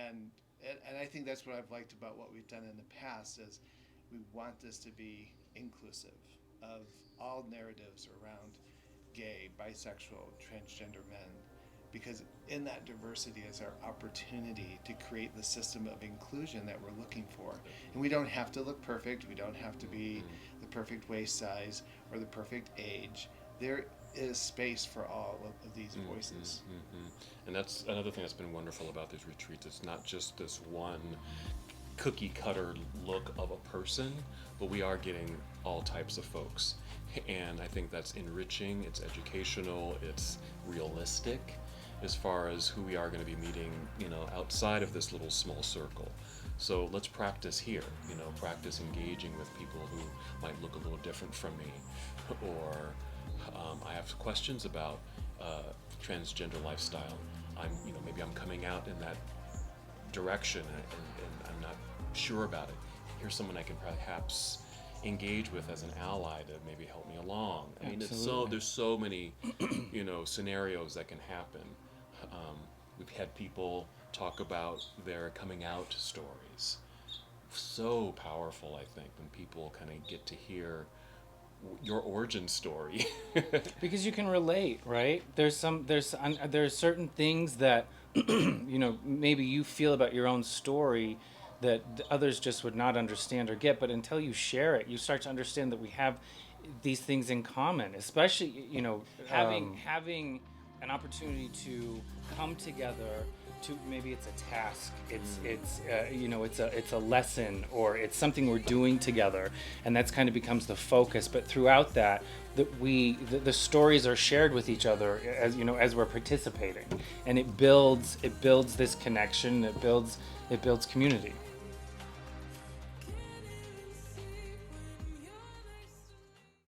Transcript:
And I think that's what I've liked about what we've done in the past is we want this to be inclusive of all narratives around gay, bisexual, transgender men, because in that diversity is our opportunity to create the system of inclusion that we're looking for. And we don't have to look perfect. We don't have to be the perfect waist size or the perfect age. There is space for all of these voices. And that's another thing that's been wonderful about these retreats. It's not just this one cookie cutter look of a person, but we are getting all types of folks. And I think that's enriching, it's educational, it's realistic as far as who we are going to be meeting, outside of this little small circle. So let's practice here, practice engaging with people who might look a little different from me, or I have questions about transgender lifestyle. Maybe I'm coming out in that direction and I'm not sure about it. Here's someone I can perhaps engage with as an ally to maybe help me along. I mean, there's so many, scenarios that can happen. We've had people talk about their coming out stories. So powerful, I think, when people kind of get to hear your origin story. Because you can relate, right? There's certain things that maybe you feel about your own story that others just would not understand or get, but until you share it, you start to understand that we have these things in common, especially having an opportunity to come together to, maybe it's a task, it's a lesson, or it's something we're doing together, and that's kind of becomes the focus. But throughout that, the stories are shared with each other as we're participating, and it builds this connection, it builds community.